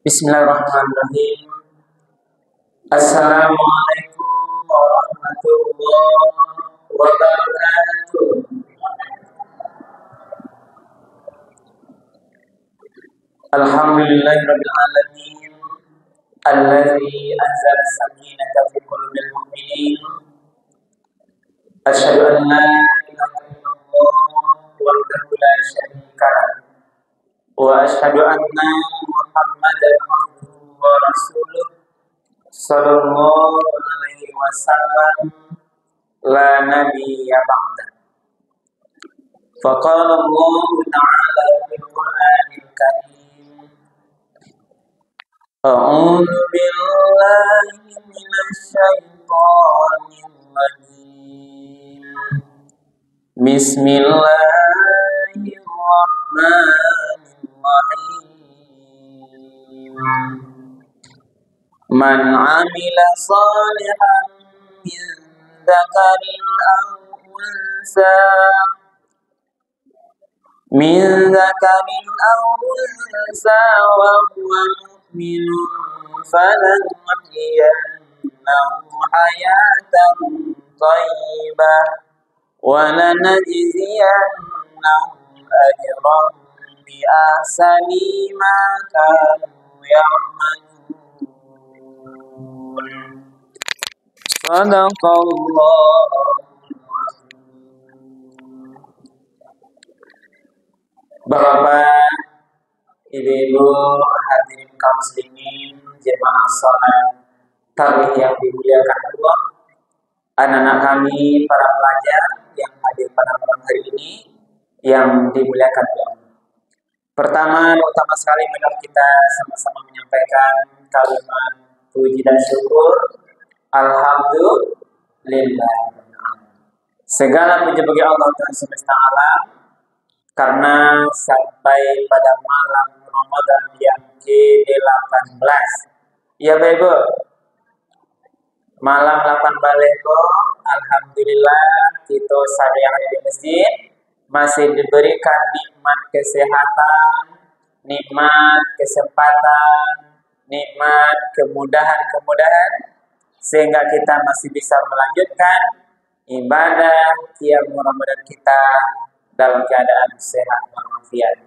Bismillahirrahmanirrahim. Assalamualaikum warahmatullahi wabarakatuh. Alhamdulillahirabbil alamin. Alladzi anzala sakinata fi qulubil mu'minin. Asyhadu an la ilaha illallah wahdahu la syarika lah. Wa asyhadu anna Muhammadan abduhu wa rasuluh. Sallallahu alaihi wasallam. La nabiyya ba'da. Faqala Allah ta'ala fil Qur'anil Karim. A'udzu billahi minasy syaithanir rajim. Bismillahirrahmanirrahim. Man 'amila shalihan min dzakarin aw unsa wa huwa mu'minun falanuhyiyannahu hayatan thayyibah wa lanajziyannahum ajrahum bi ahsani ma kanu ya'malun. Sadaqallah. Bapak, Ibu-ibu, hadirin kaum muslimin, jemaah salat tarawih yang dimuliakan Allah, anak-anak kami para pelajar yang hadir pada malam hari ini yang dimuliakan Allah. Utama sekali marilah kita sama-sama menyampaikan kalimat puji dan syukur. Alhamdulillah. Segala puji bagi Allah Tuhan semesta alam, karena sampai pada malam Ramadan yang ke-18. Ya Ibu, malam 8 baleko, alhamdulillah kita sadar di masjid masih diberikan nikmat kesehatan, nikmat kesempatan, nikmat kemudahan sehingga kita masih bisa melanjutkan ibadah qiyam Ramadan kita dalam keadaan sehat walafiat.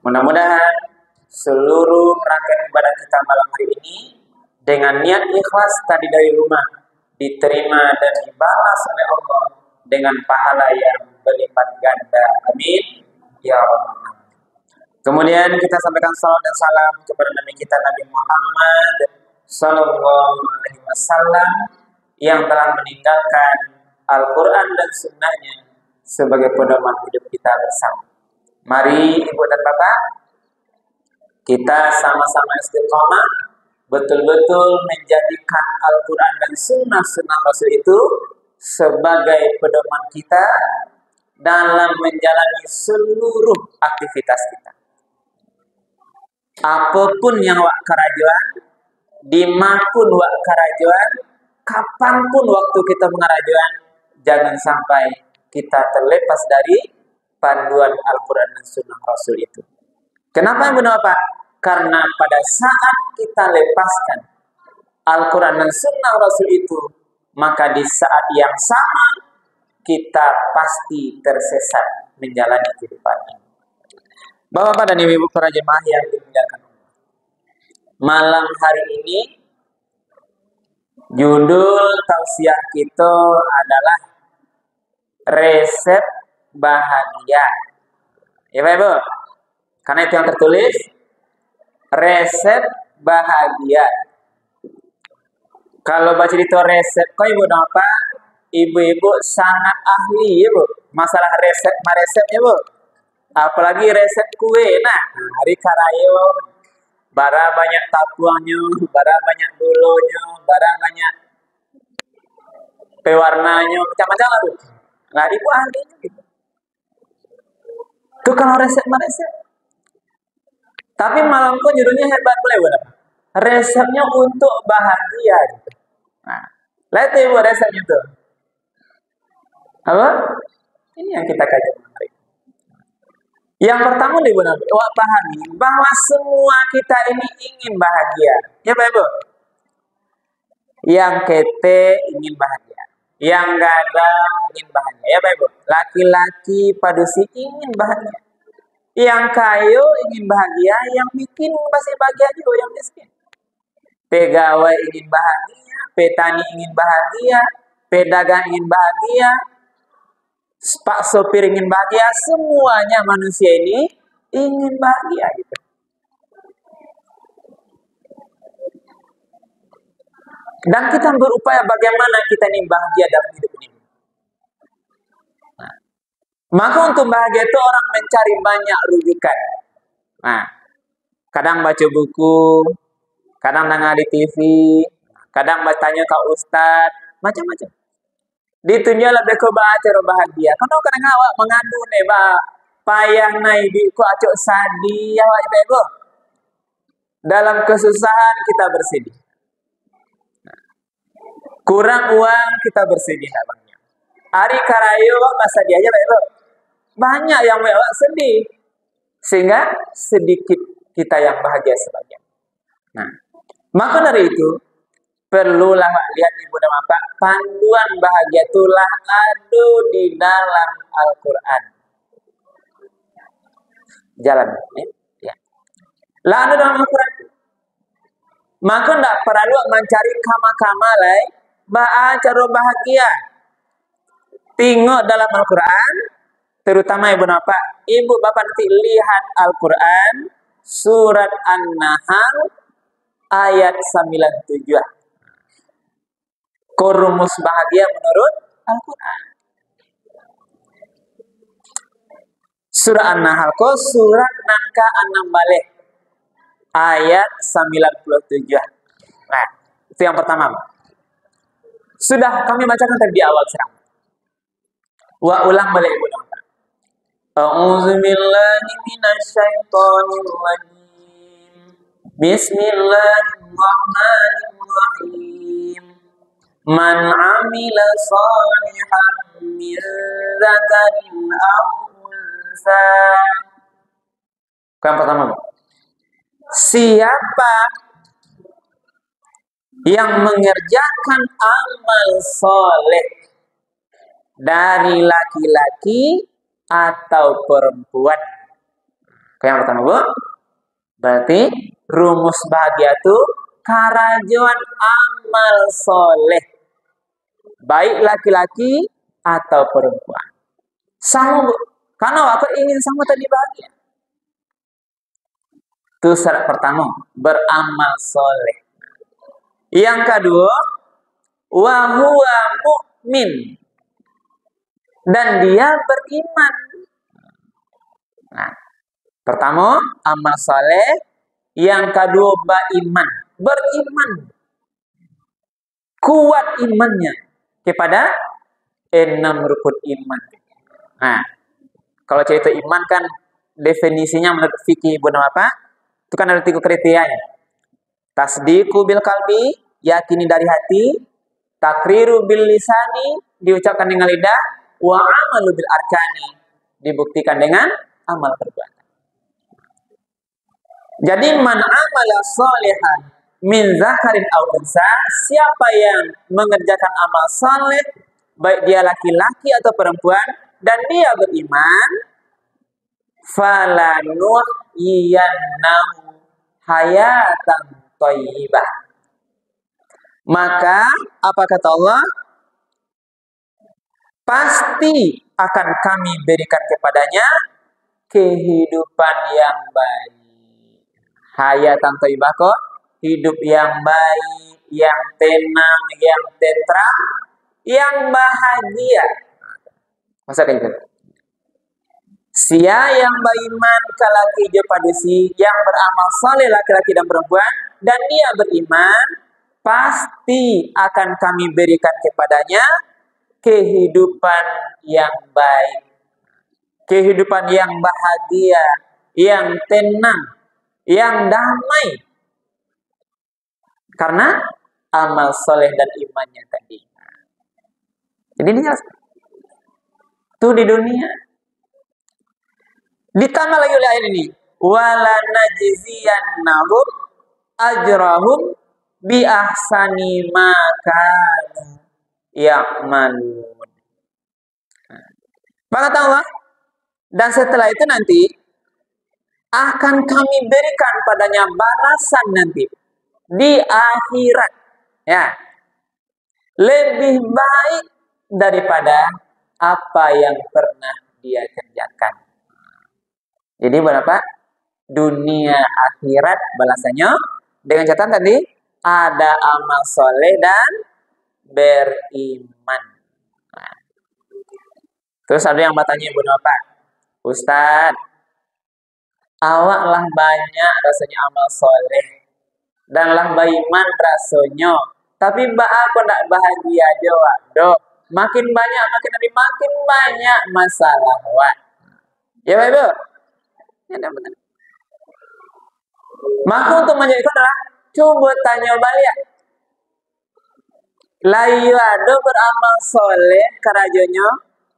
Mudah-mudahan seluruh rangkaian ibadah kita malam hari ini dengan niat ikhlas tadi dari rumah diterima dan dibalas oleh Allah dengan pahala yang berlipat ganda. Amin ya rabbal alamin. Kemudian kita sampaikan salawat dan salam kepada Nabi kita Nabi Muhammad sallallahu alaihi wasallam yang telah meninggalkan Al-Qur'an dan sunnahnya sebagai pedoman hidup kita bersama. Mari Ibu dan Bapak, kita sama-sama istiqomah betul-betul menjadikan Al-Quran dan sunnah Rasul itu sebagai pedoman kita dalam menjalani seluruh aktivitas kita. Apapun yang wak kerajuan, dimanapun wak kerajuan, kapanpun waktu kita mengarajuan, jangan sampai kita terlepas dari panduan Al-Quran dan sunnah Rasul itu. Kenapa benar Pak? Karena pada saat kita lepaskan Al-Quran dan sunnah Rasul itu, maka di saat yang sama kita pasti tersesat menjalani kehidupan ini. Bapak dan Ibu para jemaah yang dimuliakan Allah, malam hari ini judul tausiah kita adalah resep bahagia. Ya Pak Ibu, karena itu yang tertulis resep bahagia. Kalau baca itu resep, kok Ibu apa? Ibu-ibu sangat ahli ya Bu, masalah resep ya Bu. Apalagi resep kue. Nah, hari karayo, bara banyak tapuannya, bara banyak gulonya, bara banyak pewarnanya, macam-macam lah Bu. Nah, Ibu ahlinya gitu. Itu kalau resep. Tapi malamku judulnya hebat boleh Bu. Resepnya untuk bahagia gitu. Nah, lihat Ibu resepnya tuh. Apa? Ini yang kita kaji hari. Yang pertama nih benar, wak pahami bahwa semua kita ini ingin bahagia. Ya Pak Ibu? Yang kete ingin bahagia. Yang gadang ingin bahagia. Ya Pak Ibu? Laki-laki padusi ingin bahagia. Yang kayu ingin bahagia, yang bikin pasti bahagia juga yang miskin. Pegawai ingin bahagia, petani ingin bahagia, pedagang ingin bahagia, Pak sopir ingin bahagia, semuanya manusia ini ingin bahagia gitu. Dan kita berupaya bagaimana kita ini bahagia dalam hidup ini. Nah, maka untuk bahagia itu orang mencari banyak rujukan. Nah, kadang baca buku, kadang dengar di TV, kadang bertanya ke ustadz, macam-macam. Ditunjuk lebih ke cara bahagia. Kalau kadang awak mengadu nih, payah naik di ku acok sadi, awak ibu. Dalam kesusahan kita bersedih. Kurang uang kita bersedih abangnya. Hari karayo masa dia aja ibu. Banyak yang awak sedih. Sehingga sedikit kita yang bahagia sebagian. Nah, maka dari itu perlulah lihat ibu dan bapak, panduan bahagia itulah ada di dalam Al-Quran. Jalan ya. Lah ada dalam Al-Quran. Maka tidak perlu mencari kama-kama lain cara bahagia. Tengok dalam Al-Quran, terutama ibu dan bapak, ibu bapak nanti lihat Al-Quran surat An-Nahl ayat 97. Rumus bahagia menurut Al-Quran. Surah An-Nahl surat nangka 6 balik ayat 97. Nah, itu yang pertama. Sudah kami bacakan tadi di awal serang. Wa ulang balik ibu dan bapak. A'udzubillahi minasyaitonirrajim. Bismillahirrahmanirrahim. Man amila salihan min dzakarin aw unsa. Yang pertama, siapa yang mengerjakan amal soleh dari laki-laki atau perempuan. Yang pertama bu, berarti rumus bahagia itu karajuan amal soleh, baik laki-laki atau perempuan. Sama bu, karena aku ingin sama tadi bahagia. Itu syarat pertama, beramal soleh. Yang kedua, wa huwa mu'min, dan dia beriman. Nah, pertama amal soleh, yang kedua beriman, kuat imannya kepada 6 rukun iman. Nah, kalau cerita iman kan definisinya menurut fikih ibu dan bapak itu kan ada 3 kriterianya. Tasdiqu bil qalbi, yakini dari hati, takriru bil lisani, diucapkan dengan lidah, wa amalu bil arkani, dibuktikan dengan amal perbuatan. Jadi man amala sholihan min zakarin aw unsa, siapa yang mengerjakan amal saleh baik dia laki-laki atau perempuan dan dia beriman, falanuhyiyannahu hayatan thayyibah. Maka apa kata Allah? Pasti akan kami berikan kepadanya kehidupan yang baik. Hayatan thayyibah kok, hidup yang baik, yang tenang, yang tentram, yang bahagia. Masa kayak gitu? Sia yang beriman kalaki jepadusi, yang beramal saleh laki-laki dan perempuan, dan dia beriman, pasti akan kami berikan kepadanya kehidupan yang baik, kehidupan yang bahagia, yang tenang, yang damai, karena amal soleh dan imannya tadi. Jadi ini jelas. Itu di dunia. Ditambah lagi oleh ayat ini, wala najziyannahum ajrahum bi ahsani ma kanu ya'malun. Kata Allah, dan setelah itu nanti akan kami berikan padanya balasan nanti di akhirat, ya, lebih baik daripada apa yang pernah dia kerjakan. Jadi berapa? Dunia akhirat balasannya dengan catatan tadi ada amal soleh dan beriman. Nah. Terus ada yang bertanya Ibu apa? Ustadz, awak lah banyak rasanya amal soleh dan lah beriman rasanya, tapi aku nak bahagia aja wak. Dok, makin banyak makin banyak masalah wak. Ya Pak Ibu? Ya benar. Maka untuk menjadi adalah coba tanya balik. Layu ada beramal soleh kerajanya,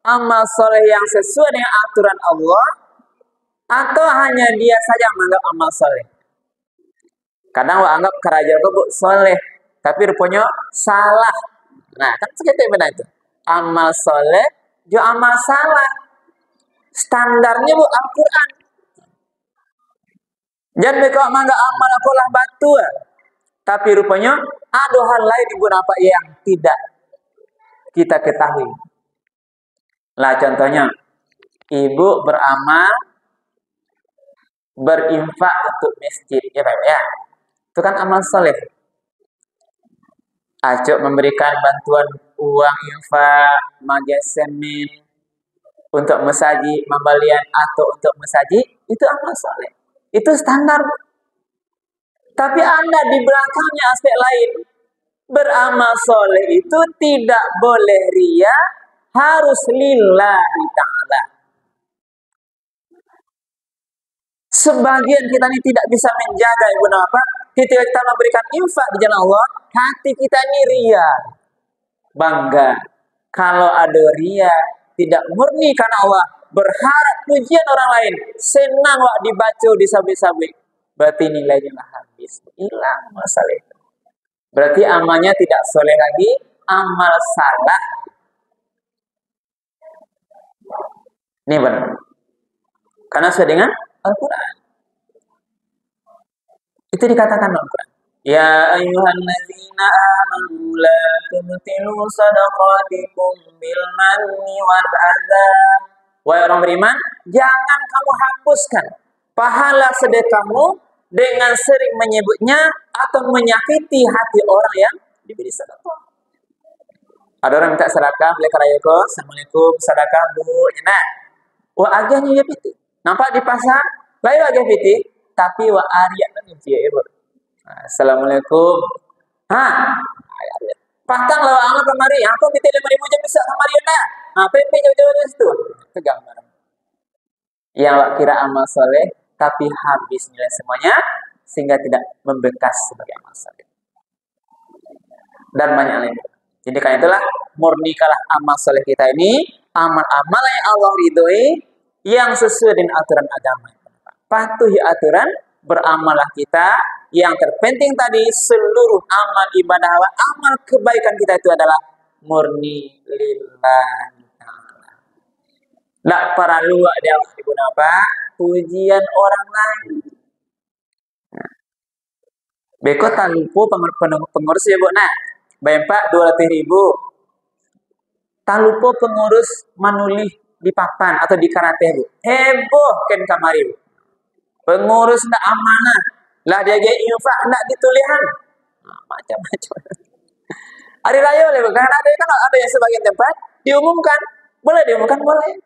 amal soleh yang sesuai dengan aturan Allah, atau hanya dia saja menganggap amal soleh. Kadang wak anggap kerajaan itu soleh, tapi rupanya salah. Nah, kan segitu benar itu. Amal soleh, juga amal salah. Standarnya bu Al-Quran. Jangan mereka menganggap amal aku lah batu. Tapi rupanya ada hal lain ibu apa yang tidak kita ketahui. Lah contohnya, ibu beramal berinfak untuk masjid, ya Pak ya. Itu kan amal soleh. Acuk memberikan bantuan uang infak, magasemin untuk mesaji, membalian atau untuk mesaji, itu amal soleh. Itu standar. Tapi Anda di belakangnya aspek lain. Beramal soleh itu tidak boleh ria, harus lillahi ta'ala. Sebagian kita ini tidak bisa menjaga ibu apa? Ketika kita memberikan infak di jalan Allah, hati kita ini ria. Bangga. Kalau ada ria, tidak murni karena Allah, berharap pujian orang lain, senang wak dibaca disabi-sabi, berarti nilainya habis, hilang masalah itu. Berarti amalnya tidak soleh lagi, amal salah. Ini benar. Karena sesuai dengan Al-Quran. Itu dikatakan Al-Quran. Ya ayyuhalladzina amanu la tubtilu sadaqatikum bil manni wal adza. Wahai orang beriman, jangan kamu hapuskan pahala sedekahmu dengan sering menyebutnya atau menyakiti hati orang yang diberi sedekah. Ada orang minta sedekah, boleh karayako, assalamualaikum, sedekah bu, enak. Wah agaknya ya piti. Nampak di pasar, baik agak piti, tapi wah Arya kan ya ibu. Assalamualaikum. Patang lawa anak kemari, aku piti 5.000 jam bisa kemari enggak? PP jauh-jauh dari situ. Itu gambar. Yang wak kira amal soleh, tapi habis nilai semuanya, sehingga tidak membekas sebagai amal soleh. Dan banyak lainnya. Jadi karena itulah, murnikalah amal soleh kita ini, amal-amal yang Allah ridhoi, yang sesuai dengan aturan agama. Patuhi aturan, beramallah kita. Yang terpenting tadi, seluruh amal ibadah, amal kebaikan kita itu adalah murni lillahi ta'ala. Tak perlu dia guna apa? Pujian orang lain. Beko tak lupa pengurus ya bu. Nah, bayang pak 200.000. Tak lupa pengurus manulih di papan atau di karate bu. Heboh kan kamari bu. Pengurus tak amanah. Lah dia infak tak ditulihan. Macam-macam. Hari raya boleh bukan? Ada yang sebagian tempat diumumkan. Boleh diumumkan? Boleh.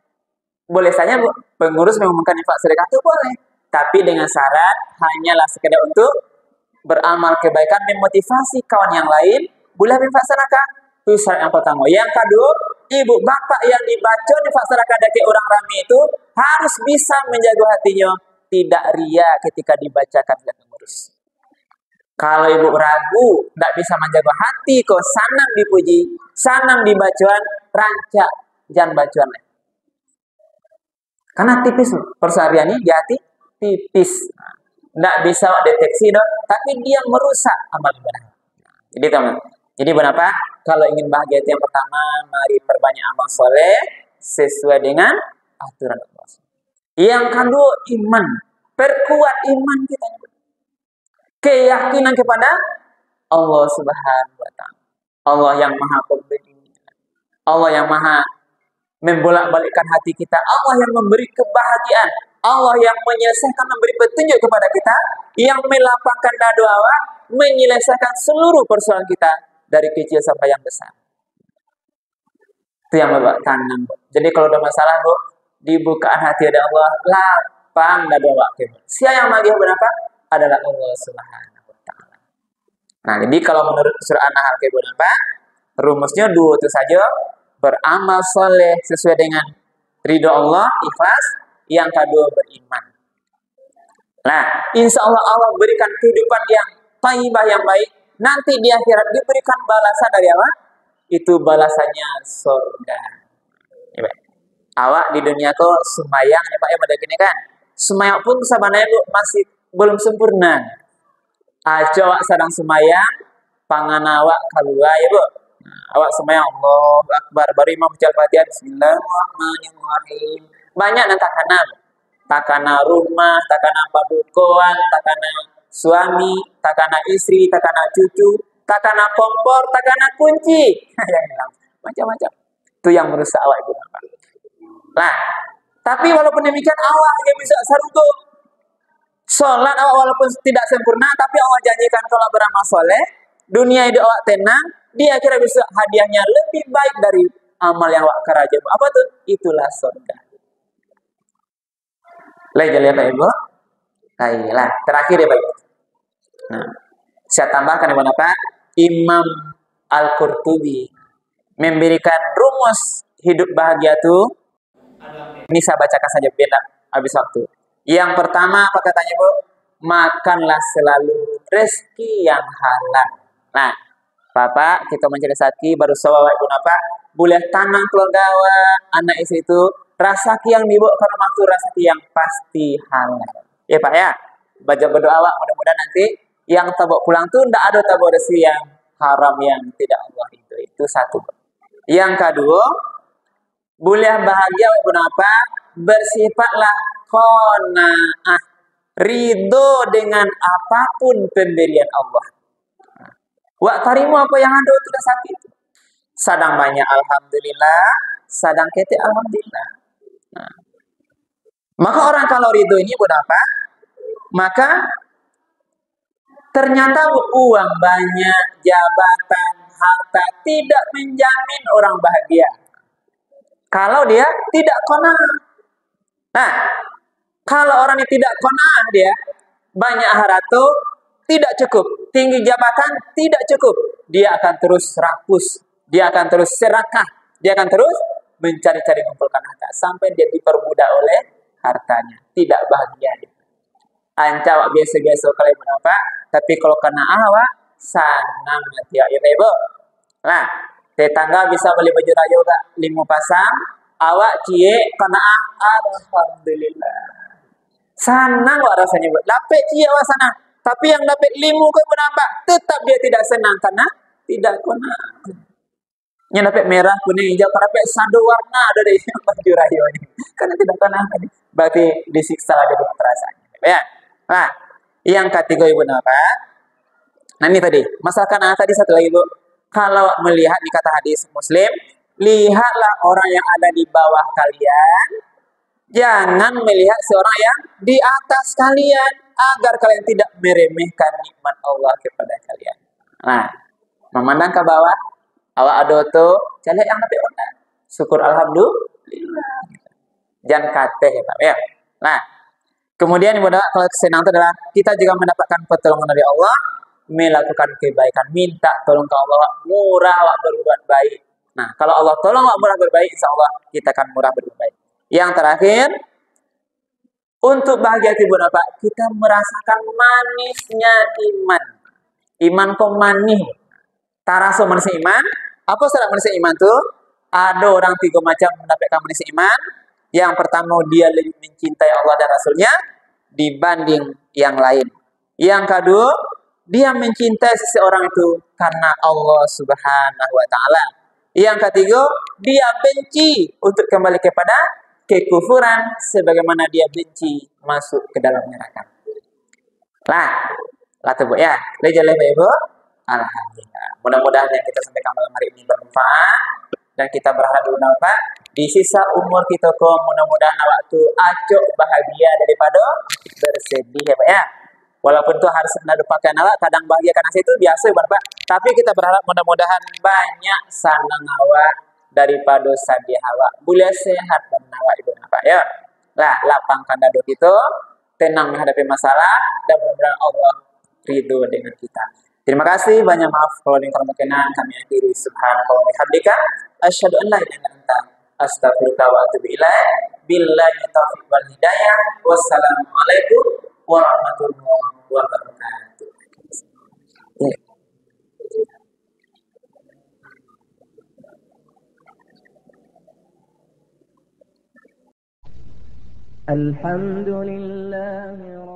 Boleh saja bu, pengurus mengumumkan infak sedekah itu boleh. Tapi dengan syarat hanyalah sekedar untuk beramal kebaikan, memotivasi kawan yang lain, boleh infak sedekah. Itu syarat yang pertama. Yang kedua, ibu bapak yang dibaca infak sedekah dari orang ramai itu harus bisa menjaga hatinya, tidak ria ketika dibacakan oleh pengurus. Kalau ibu ragu, tidak bisa menjaga hati, kok sanang dipuji, sanang dibacaan, rancak, jangan bacaan. Karena tipis persehariannya di hati tipis. Nggak bisa deteksi dong, tapi dia merusak amal ibadah. Jadi teman, jadi kenapa? Kalau ingin bahagia itu yang pertama, mari perbanyak amal soleh sesuai dengan aturan Allah. Yang kedua, iman. Perkuat iman kita. Keyakinan kepada Allah Subhanahu wa Ta'ala. Allah yang Maha Pemberi. Allah yang Maha membolak-balikkan hati kita. Allah yang memberi kebahagiaan. Allah yang menyelesaikan, memberi petunjuk kepada kita, yang melapangkan dada awak, menyelesaikan seluruh persoalan kita dari kecil sampai yang besar. Itu yang Bapak tanam. Jadi kalau ada masalah, Bu, dibukaan hati ada Allah, lapang dada awak. Siapa yang bahagia berapa? Adalah Allah Subhanahu wa Ta'ala. Nah, jadi kalau menurut surah An-Nahl ke berapa? Rumusnya dua itu saja. Beramal soleh sesuai dengan ridho Allah, ikhlas. Yang kedua, beriman. Nah, insya Allah Allah berikan kehidupan yang thayyibah, yang baik. Nanti di akhirat diberikan balasan dari apa? Itu balasannya surga. Ya, awak di dunia kok semayang, ya Pak, ya pada gini kan? Semayang pun sabananya Bu masih belum sempurna. Awak sedang semayang, pangan awak keluar ya Bu. Nah, awak semayang Allahu Akbar, baru imam baca Al-Fatihah, Bismillahirrahmanirrahim. Banyak dan takana rumah, takana padukuan, takana suami, takana istri, takana cucu, takana kompor, takana kunci. Macam-macam. Itu yang merusak awak ibu bapak. Nah, tapi walaupun demikian awak yang bisa sarugo. Sholat awak walaupun tidak sempurna, tapi Allah janjikan kalau beramal soleh, dunia itu awak tenang, dia kira bisa hadiahnya lebih baik dari amal yang awak kerja. Apa tuh? Itulah surga. Lagi lihat Pak Ibu. Baiklah, terakhir ya Pak Ibu. Nah, saya tambahkan ya Pak, Imam Al-Qurtubi memberikan rumus hidup bahagia itu. Ini saya bacakan saja beda habis waktu. Yang pertama apa katanya Bu? Makanlah selalu rezeki yang halal. Nah, Bapak kita mencari rezeki baru sawa Ibu Bapak boleh tanam keluarga anak istri itu rezeki yang dibawa ke rumah itu rezeki yang pasti halal. Ya Pak ya. Baca berdoa awak mudah-mudahan nanti yang tabok pulang tuh tidak ada tabok rezeki yang haram yang tidak Allah itu. Itu satu. Yang kedua, boleh bahagia kenapa? Bersifatlah qanaah, ridho dengan apapun pemberian Allah. Wak tarimu apa yang ada itu dah sakit. Sadang banyak alhamdulillah, sadang kete alhamdulillah. Nah. Maka orang kalau ridho ini berapa? Maka ternyata uang banyak, jabatan, harta tidak menjamin orang bahagia. Kalau dia tidak qanaah. Nah, kalau orang yang tidak qanaah dia banyak harta tidak cukup, tinggi jabatan tidak cukup, dia akan terus rakus, dia akan terus serakah, dia akan terus mencari-cari mengumpulkan harta sampai dia diperbudak oleh hartanya, tidak bahagia dia. Anca biasa-biasa kalau berapa, tapi kalau kena awak sanang mati ya Ibu. Nah, tetangga bisa beli baju raya juga 5 pasang, awak cie kena alhamdulillah. Senang wak rasanya Bu. Dapat cie awak senang, tapi yang dapat 5 ke berapa? Tetap dia tidak senang karena tidak kena. Yang dapat merah, kuning, hijau, dapat satu warna dari baju raya ini. Karena tidak kena. Berarti disiksa lagi dengan perasaan. Ya. Nah, yang ketiga Ibu apa? Nah ini tadi, masalah kena tadi satu lagi Bu. Kalau melihat di kata hadis Muslim, lihatlah orang yang ada di bawah kalian, jangan melihat seorang yang di atas kalian, agar kalian tidak meremehkan nikmat Allah kepada kalian. Nah, memandang ke bawah, awak ada tuh, cari yang lebih rendah. Syukur alhamdulillah. Jangan kata ya Pak. Ya. Nah, kemudian kalau kesenangan itu adalah kita juga mendapatkan pertolongan dari Allah, melakukan kebaikan, minta tolong ke Allah, murah awak berbuat baik. Nah, kalau Allah tolong awak murah berbaik, insya Allah kita akan murah berbuat baik. Yang terakhir, untuk bahagia itu apa? Kita merasakan manisnya iman. Iman kok manis. Taraso manisnya iman. Apa secara manisnya iman tuh? Ada orang 3 macam mendapatkan manisnya iman. Yang pertama, dia lebih mencintai Allah dan Rasulnya dibanding yang lain. Yang kedua, dia mencintai seseorang itu karena Allah Subhanahu wa Ta'ala. Yang ketiga, dia benci untuk kembali kepada kekufuran sebagaimana dia benci masuk ke dalam neraka. Lah tuh Bu ya. Lejaleh Ibu. Alhamdulillah. Mudah-mudahan yang kita sampaikan malam hari ini bermanfaat dan kita berharap Pak di sisa umur kita kok mudah-mudahan waktu acok bahagia daripada bersedih ya Pak ya. Walaupun tuh harus melupakan awak, kadang bahagia karena itu biasa Pak. Tapi kita berharap mudah-mudahan banyak sanang awak daripada sedih awak. Boleh sehat dan awak Ibu Pak ya. Lah lapangkan dadu kita, tenang menghadapi masalah dan mudah-mudahan Allah ridho dengan kita. Terima kasih, banyak maaf kalau ada yang berkenan. Kami akhiri subhanaka wa bihamdika asyhadu an la ilaha illa anta astaghfiruka wa atubu ilaik. Billahi taufiq wal hidayah. Wassalamualaikum warahmatullahi wabarakatuh. Alhamdulillah.